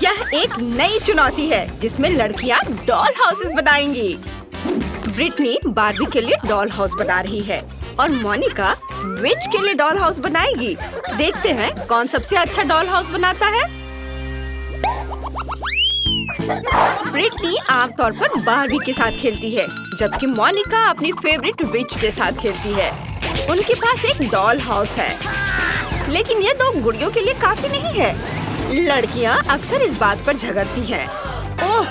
यह एक नई चुनौती है जिसमें लड़कियां डॉल हाउसेस बनाएंगी। ब्रिटनी बार्बी के लिए डॉल हाउस बना रही है और मोनिका विच के लिए डॉल हाउस बनाएगी। देखते हैं कौन सबसे अच्छा डॉल हाउस बनाता है। ब्रिटनी आमतौर पर बार्बी के साथ खेलती है, जबकि मोनिका अपनी फेवरेट विच के साथ खेलती है। उनके पास एक डॉल हाउस है, लेकिन ये दो गुड़ियों के लिए काफी नहीं है। लड़कियां अक्सर इस बात पर झगड़ती हैं। ओह,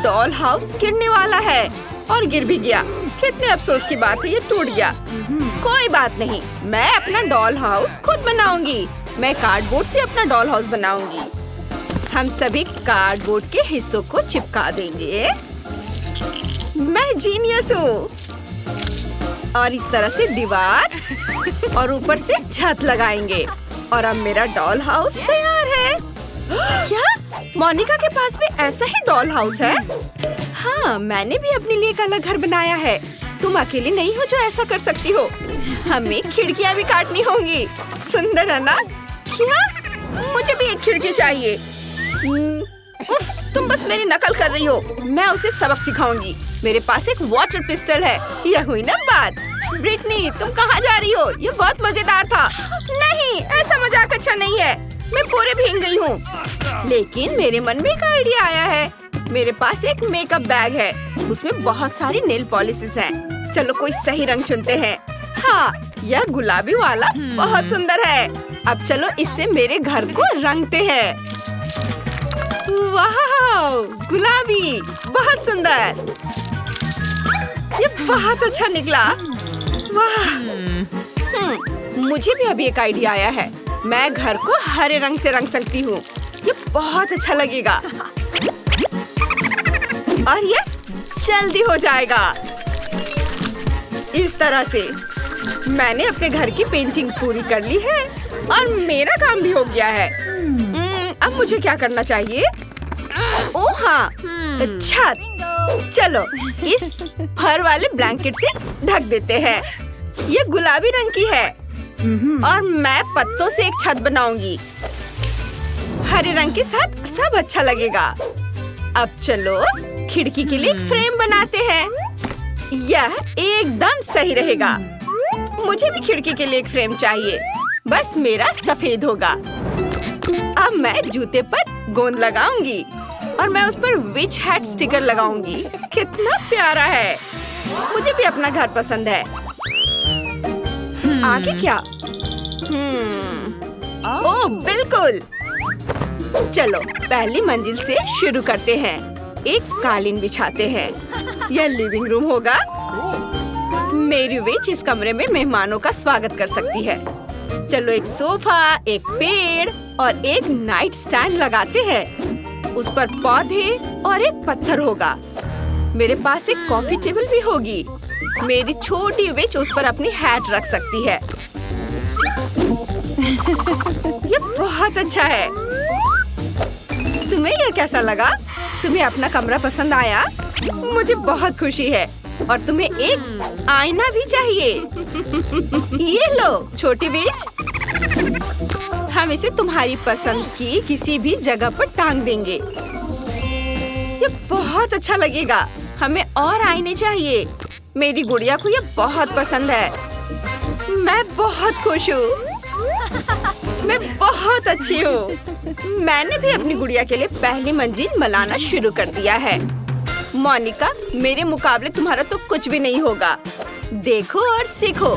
डॉल हाउस गिरने वाला है और गिर भी गया। कितने अफसोस की बात है, ये टूट गया। कोई बात नहीं, मैं अपना डॉल हाउस खुद बनाऊंगी। मैं कार्डबोर्ड से अपना डॉल हाउस बनाऊंगी। हम सभी कार्डबोर्ड के हिस्सों को चिपका देंगे। मैं जीनियस हूँ। और इस तरह से दीवार और ऊपर से छत लगाएंगे और अब मेरा डॉल हाउस तैयार है। क्या मोनिका के पास भी ऐसा ही डॉल हाउस है? हाँ, मैंने भी अपने लिए एक अलग घर बनाया है। तुम अकेले नहीं हो जो ऐसा कर सकती हो। हमें खिड़कियाँ भी काटनी होंगी। सुंदर है ना? क्या? मुझे भी एक खिड़की चाहिए। उफ, तुम बस मेरी नकल कर रही हो। मैं उसे सबक सिखाऊंगी। मेरे पास एक वाटर पिस्टल है। यह हुई ना बात। ब्रिटनी, तुम कहाँ जा रही हो? ये बहुत मजेदार था। नहीं, ऐसा मजाक अच्छा नहीं है। मैं पूरे भीग गई हूँ। लेकिन मेरे मन में एक आइडिया आया है। मेरे पास एक मेकअप बैग है। उसमें बहुत सारी नेल पॉलिशेस हैं। चलो कोई सही रंग चुनते हैं। हाँ, यह गुलाबी वाला बहुत सुंदर है। अब चलो इससे मेरे घर को रंगते हैं। वाह, गुलाबी, बहुत सुंदर। ये बहुत अच्छा निकला। वाह। मुझे भी अभी एक आइडिया आया है। मैं घर को हरे रंग से रंग सकती हूँ। ये बहुत अच्छा लगेगा और ये जल्दी हो जाएगा। इस तरह से मैंने अपने घर की पेंटिंग पूरी कर ली है और मेरा काम भी हो गया है। अब मुझे क्या करना चाहिए? ओह हाँ, छत। चलो इस फर वाले ब्लैंकेट से ढक देते हैं। ये गुलाबी रंग की है और मैं पत्तों से एक छत बनाऊंगी। हरे रंग के साथ सब अच्छा लगेगा। अब चलो खिड़की के लिए एक फ्रेम बनाते हैं। यह एकदम सही रहेगा। मुझे भी खिड़की के लिए एक फ्रेम चाहिए। बस मेरा सफेद होगा। अब मैं जूते पर गोंद लगाऊंगी और मैं उस पर विच हैट स्टिकर लगाऊंगी। कितना प्यारा है। मुझे भी अपना घर पसंद है। आगे क्या? ओह बिल्कुल। चलो पहली मंजिल से शुरू करते हैं। एक कालीन बिछाते हैं। यह लिविंग रूम होगा। मेरी विच इस कमरे में मेहमानों का स्वागत कर सकती है। चलो एक सोफा, एक पेड़ और एक नाइट स्टैंड लगाते हैं। उस पर पौधे और एक पत्थर होगा। मेरे पास एक कॉफी टेबल भी होगी। मेरी छोटी विच उस पर अपनी हैट रख सकती है। ये बहुत अच्छा है। तुम्हें यह कैसा लगा? तुम्हें अपना कमरा पसंद आया? मुझे बहुत खुशी है। और तुम्हें एक आईना भी चाहिए। ये लो छोटी विच। हम इसे तुम्हारी पसंद की किसी भी जगह पर टांग देंगे। ये बहुत अच्छा लगेगा। हमें और आईने चाहिए। मेरी गुड़िया को ये बहुत पसंद है। मैं बहुत खुश हूँ। मैं बहुत अच्छी हूँ। मैंने भी अपनी गुड़िया के लिए पहली मंजिल मलाना शुरू कर दिया है। मोनिका, मेरे मुकाबले तुम्हारा तो कुछ भी नहीं होगा। देखो और सीखो।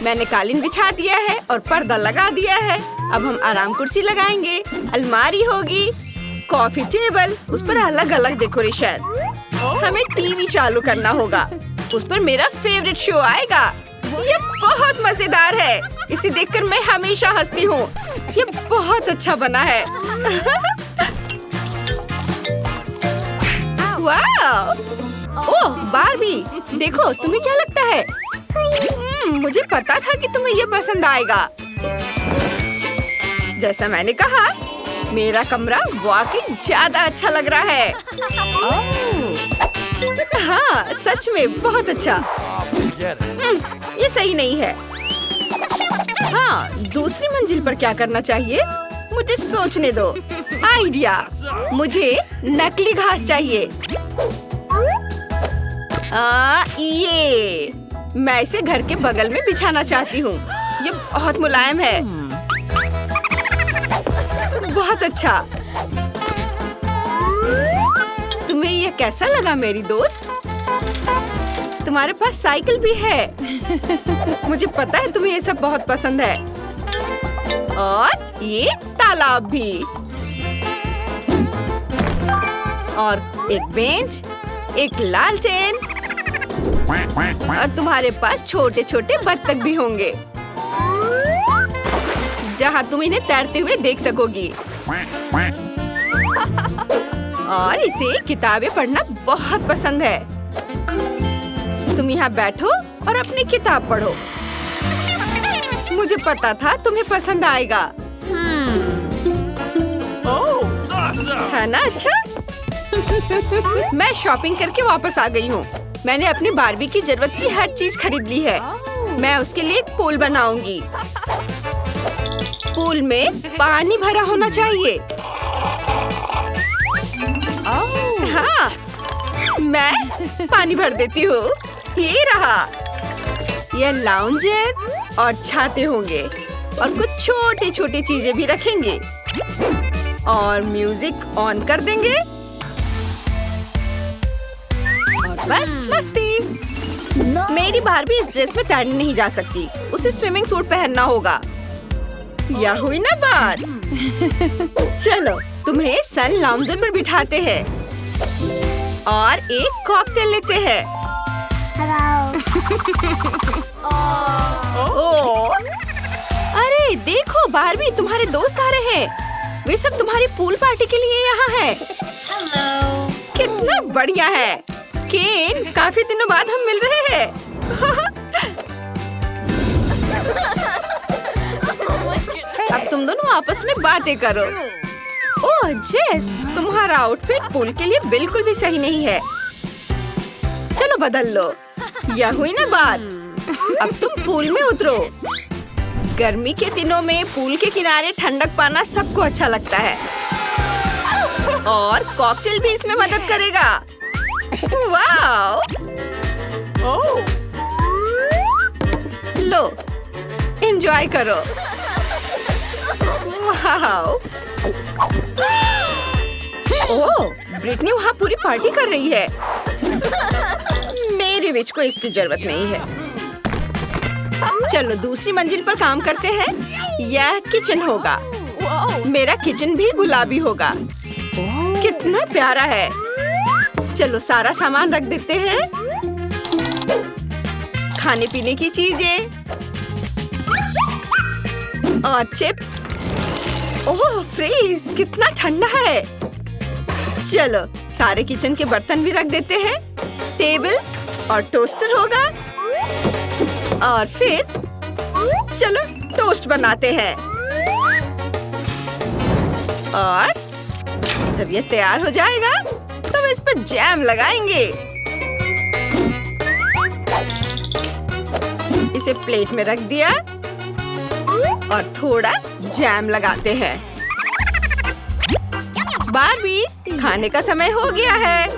मैंने कालीन बिछा दिया है और पर्दा लगा दिया है। अब हम आराम कुर्सी लगाएंगे। अलमारी होगी, कॉफी टेबल, उस पर अलग अलग डेकोरेशन। हमें टीवी चालू करना होगा। उस पर मेरा फेवरेट शो आएगा। ये बहुत मजेदार है। इसे देखकर मैं हमेशा हंसती हूँ। ये बहुत अच्छा बना है। वाह! ओह बार्बी, देखो तुम्हें क्या लगता है? मुझे पता था कि तुम्हें ये पसंद आएगा। जैसा मैंने कहा, मेरा कमरा वाकई ज्यादा अच्छा लग रहा है। हाँ, सच में बहुत अच्छा। ये सही नहीं है। हाँ, दूसरी मंजिल पर क्या करना चाहिए? मुझे सोचने दो। आइडिया! मुझे नकली घास चाहिए। ये मैं इसे घर के बगल में बिछाना चाहती हूँ। ये बहुत मुलायम है। बहुत अच्छा। तुम्हें ये कैसा लगा मेरी दोस्त? तुम्हारे पास साइकिल भी है। मुझे पता है तुम्हें ये सब बहुत पसंद है। और ये तालाब भी। और एक बेंच, एक लालटेन। और तुम्हारे पास छोटे छोटे बत्तख भी होंगे जहाँ तुम इन्हें तैरते हुए देख सकोगी। और इसे किताबें पढ़ना बहुत पसंद है। तुम यहाँ बैठो और अपनी किताब पढ़ो। मुझे पता था तुम्हें पसंद आएगा। है ना अच्छा? मैं शॉपिंग करके वापस आ गई हूँ। मैंने अपनी बार्बी की जरूरत की हर चीज खरीद ली है। मैं उसके लिए एक पूल बनाऊंगी। पूल में पानी भरा होना चाहिए। हाँ, मैं पानी भर देती हूँ। ये रहा। ये लाउंजर और छाते होंगे और कुछ छोटी छोटी चीजें भी रखेंगे और म्यूजिक ऑन कर देंगे और बस मस्ती। मेरी बार्बी इस ड्रेस में तैरने नहीं जा सकती। उसे स्विमिंग सूट पहनना होगा। यह हुई ना बात। चलो तुम्हें सन लाउंजर पर बिठाते हैं और एक कॉकटेल लेते हैं। ओह, अरे देखो बार्बी, तुम्हारे दोस्त आ रहे हैं। वे सब तुम्हारी पूल पार्टी के लिए यहाँ हैं। कितना बढ़िया है केन, काफी दिनों बाद हम मिल रहे हैं। अब तुम दोनों आपस में बातें करो। ओह जेस, तुम्हारा आउटफिट पूल के लिए बिल्कुल भी सही नहीं है। चलो बदल लो। यह हुई ना बात। अब तुम पूल में उतरो। गर्मी के दिनों में पूल के किनारे ठंडक पाना सबको अच्छा लगता है और कॉकटेल भी इसमें मदद करेगा। वाओ! लो, एंजॉय करो। वाओ! ओह, ब्रिटनी वहाँ पूरी पार्टी कर रही है। मेरी विच को इसकी जरूरत नहीं है। चलो दूसरी मंजिल पर काम करते हैं। यह किचन होगा। मेरा किचन भी गुलाबी होगा। कितना प्यारा है। चलो सारा सामान रख देते हैं। खाने पीने की चीजें और चिप्स। ओह फ्रीज, कितना ठंडा है। चलो सारे किचन के बर्तन भी रख देते हैं। टेबल और टोस्टर होगा। और फिर चलो टोस्ट बनाते हैं। और जब ये तैयार हो जाएगा तो इस पर जैम लगाएंगे। इसे प्लेट में रख दिया और थोड़ा जैम लगाते हैं। बार्बी, खाने का समय हो गया है।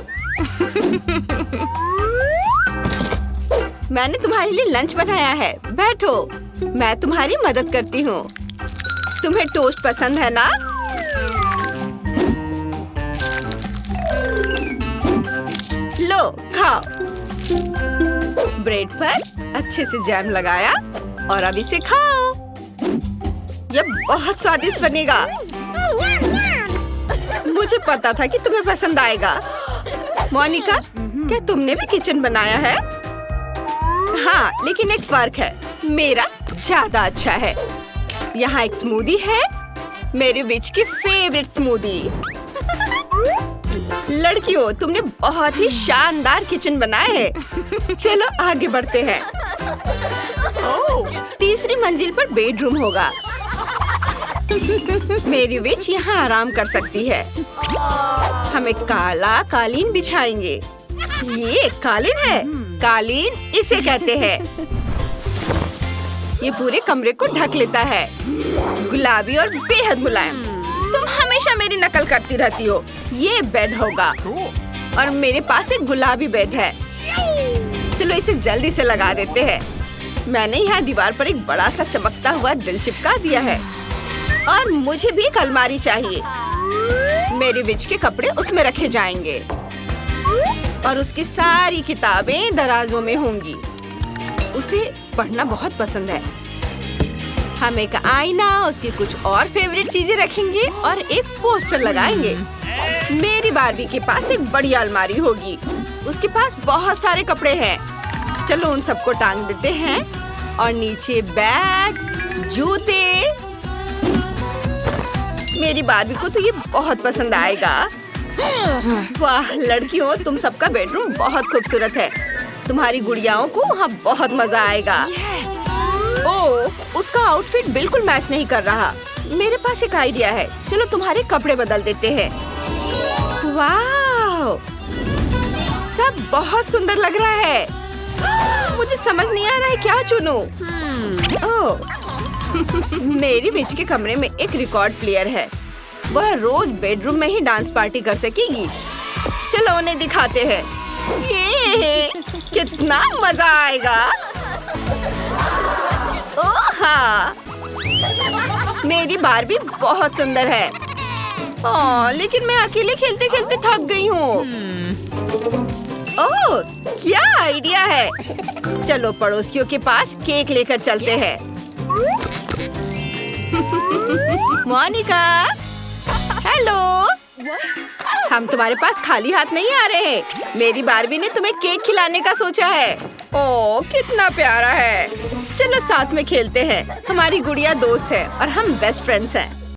मैंने तुम्हारे लिए लंच बनाया है। बैठो, मैं तुम्हारी मदद करती हूँ। तुम्हें टोस्ट पसंद है ना? लो खाओ। ब्रेड पर अच्छे से जैम लगाया और अब इसे खाओ। यह बहुत स्वादिष्ट बनेगा। मुझे पता था कि तुम्हें पसंद आएगा। मोनिका, क्या तुमने भी किचन बनाया है? हाँ, लेकिन एक फर्क है। मेरा ज्यादा अच्छा है। यहाँ एक स्मूदी है, मेरे विच की फेवरेट स्मूदी। लड़कियों, तुमने बहुत ही शानदार किचन बनाया है। चलो आगे बढ़ते हैं। तीसरी मंजिल पर बेडरूम होगा। मेरी विच यहाँ आराम कर सकती है। हम एक काला कालीन बिछाएंगे। ये कालीन है। कालीन इसे कहते हैं। ये पूरे कमरे को ढक लेता है। गुलाबी और बेहद मुलायम। तुम हमेशा मेरी नकल करती रहती हो। ये बेड होगा और मेरे पास एक गुलाबी बेड है। चलो इसे जल्दी से लगा देते हैं। मैंने यहाँ दीवार पर एक बड़ा सा चमकता हुआ दिल चिपका दिया है और मुझे भी एक अलमारी चाहिए। मेरे विच के कपड़े उसमें रखे जाएंगे और उसकी सारी किताबें दराजों में होंगी। उसे पढ़ना बहुत पसंद है। हम एक आईना, उसकी कुछ और फेवरेट चीजें रखेंगे और एक पोस्टर लगाएंगे। मेरी बार्बी के पास एक बड़ी अलमारी होगी। उसके पास बहुत सारे कपड़े हैं। चलो उन सबको टांग देते हैं और नीचे बैग्स, जूते। मेरी बार्बी को तो ये बहुत पसंद आएगा। वाह लड़कियों, तुम सबका बेडरूम बहुत खूबसूरत है। तुम्हारी गुड़ियाओं को वहाँ बहुत मजा आएगा। ओह, उसका आउटफिट बिल्कुल मैच नहीं कर रहा। मेरे पास एक आइडिया है। चलो तुम्हारे कपड़े बदल देते हैं। वाह, सब बहुत सुंदर लग रहा है। मुझे समझ नहीं आ रहा है क्या चुनूं। ओह, मेरी बिच के कमरे में एक रिकॉर्ड प्लेयर है। वह रोज बेडरूम में ही डांस पार्टी कर सकेगी। चलो उन्हें दिखाते हैं। ये कितना मजा आएगा। ओह हाँ, मेरी बार्बी बहुत सुंदर है। लेकिन मैं अकेले खेलते खेलते थक गई हूँ। ओह, क्या आइडिया है। चलो पड़ोसियों के पास केक लेकर चलते हैं। मोनिका, हेलो। हम तुम्हारे पास खाली हाथ नहीं आ रहे हैं। मेरी बार्बी ने तुम्हें केक खिलाने का सोचा है। ओह, कितना प्यारा है। चलो साथ में खेलते हैं। हमारी गुड़िया दोस्त है और हम बेस्ट फ्रेंड्स हैं।